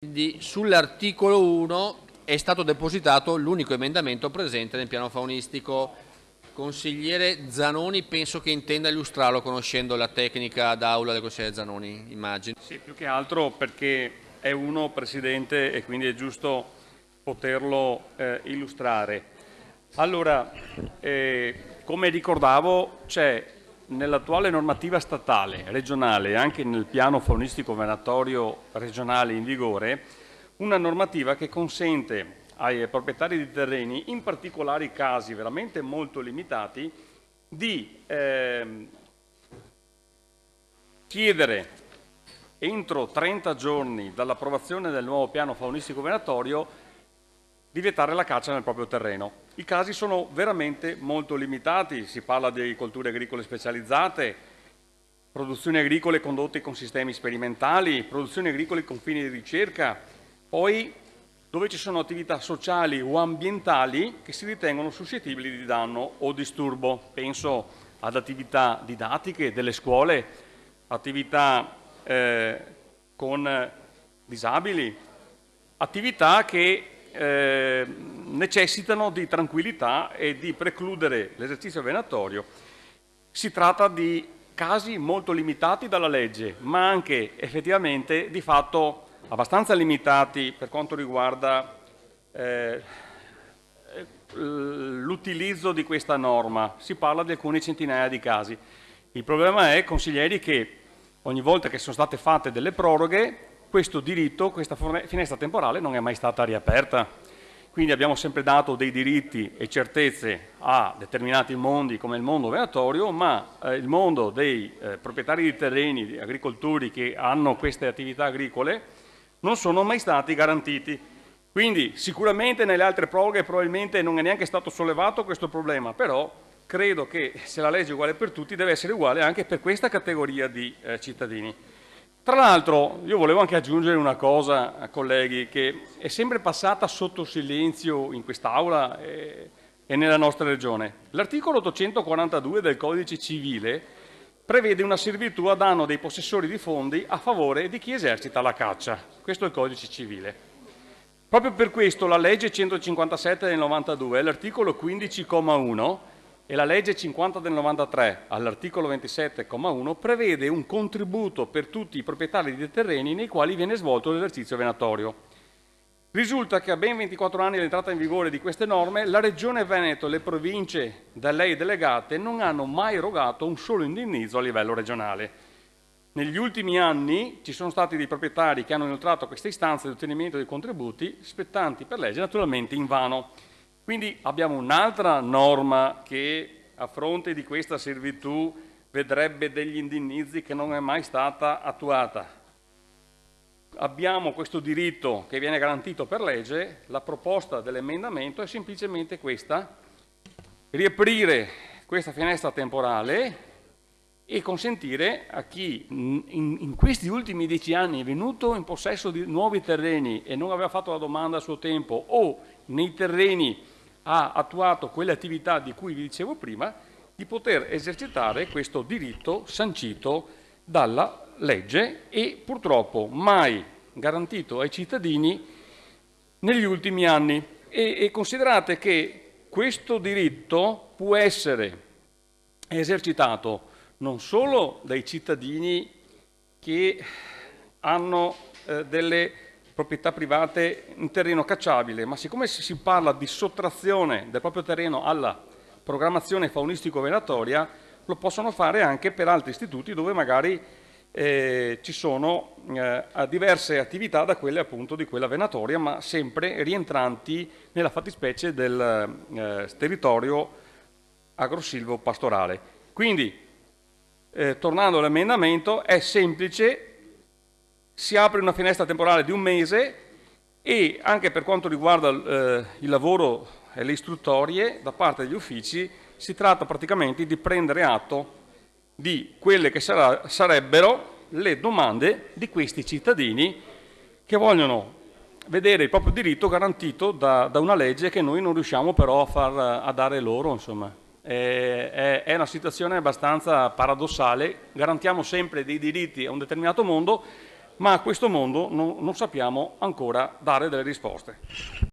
Quindi sull'articolo 1 è stato depositato l'unico emendamento presente nel piano faunistico. Consigliere Zanoni, penso che intenda illustrarlo conoscendo la tecnica d'aula del consigliere Zanoni, immagino. Sì, più che altro perché è uno Presidente e quindi è giusto poterlo illustrare. Allora, come ricordavo, c'è nell'attuale normativa statale, regionale e anche nel piano faunistico venatorio regionale in vigore una normativa che consente ai proprietari di terreni, in particolari casi veramente molto limitati, di chiedere entro 30 giorni dall'approvazione del nuovo piano faunistico venatorio di vietare la caccia nel proprio terreno. I casi sono veramente molto limitati, si parla di colture agricole specializzate, produzioni agricole condotte con sistemi sperimentali, produzioni agricole con fini di ricerca, poi dove ci sono attività sociali o ambientali che si ritengono suscettibili di danno o disturbo. Penso ad attività didattiche delle scuole, attività con disabili, attività che necessitano di tranquillità e di precludere l'esercizio venatorio. Si tratta di casi molto limitati dalla legge, ma anche effettivamente di fatto abbastanza limitati per quanto riguarda l'utilizzo di questa norma. Si parla di alcune centinaia di casi. Il problema è, consiglieri, che ogni volta che sono state fatte delle proroghe, questo diritto, questa finestra temporale non è mai stata riaperta. Quindi abbiamo sempre dato dei diritti e certezze a determinati mondi come il mondo venatorio, ma il mondo dei proprietari di terreni, di agricoltori che hanno queste attività agricole, non sono mai stati garantiti. Quindi sicuramente nelle altre proroghe probabilmente non è neanche stato sollevato questo problema, però credo che se la legge è uguale per tutti deve essere uguale anche per questa categoria di cittadini. Tra l'altro io volevo anche aggiungere una cosa, colleghi, che è sempre passata sotto silenzio in quest'Aula e nella nostra Regione. L'articolo 842 del Codice Civile prevede una servitù a danno dei possessori di fondi a favore di chi esercita la caccia. Questo è il Codice Civile. Proprio per questo la legge 157 del 92, l'articolo 15,1 e la legge 50 del 93 all'articolo 27,1 prevede un contributo per tutti i proprietari di terreni nei quali viene svolto l'esercizio venatorio. Risulta che a ben 24 anni dall'entrata in vigore di queste norme la Regione Veneto e le province da lei delegate non hanno mai erogato un solo indennizzo a livello regionale. Negli ultimi anni ci sono stati dei proprietari che hanno inoltrato queste istanze di ottenimento dei contributi spettanti per legge, naturalmente invano. Quindi abbiamo un'altra norma che a fronte di questa servitù vedrebbe degli indennizzi che non è mai stata attuata. Abbiamo questo diritto che viene garantito per legge, la proposta dell'emendamento è semplicemente questa: riaprire questa finestra temporale e consentire a chi in questi ultimi 10 anni è venuto in possesso di nuovi terreni e non aveva fatto la domanda a suo tempo o nei terreni ha attuato quelle attività di cui vi dicevo prima, di poter esercitare questo diritto sancito dalla legge e purtroppo mai garantito ai cittadini negli ultimi anni. E considerate che questo diritto può essere esercitato non solo dai cittadini che hanno delle proprietà private in terreno cacciabile, ma siccome si parla di sottrazione del proprio terreno alla programmazione faunistico-venatoria, lo possono fare anche per altri istituti dove magari ci sono diverse attività da quelle appunto di quella venatoria, ma sempre rientranti nella fattispecie del territorio agrosilvo pastorale. Quindi, tornando all'emendamento, è semplice. Si apre una finestra temporale di un mese e anche per quanto riguarda il lavoro e le istruttorie da parte degli uffici si tratta praticamente di prendere atto di quelle che sarebbero le domande di questi cittadini che vogliono vedere il proprio diritto garantito da una legge che noi non riusciamo però a dare loro, insomma. È una situazione abbastanza paradossale, garantiamo sempre dei diritti a un determinato mondo, ma a questo mondo non sappiamo ancora dare delle risposte.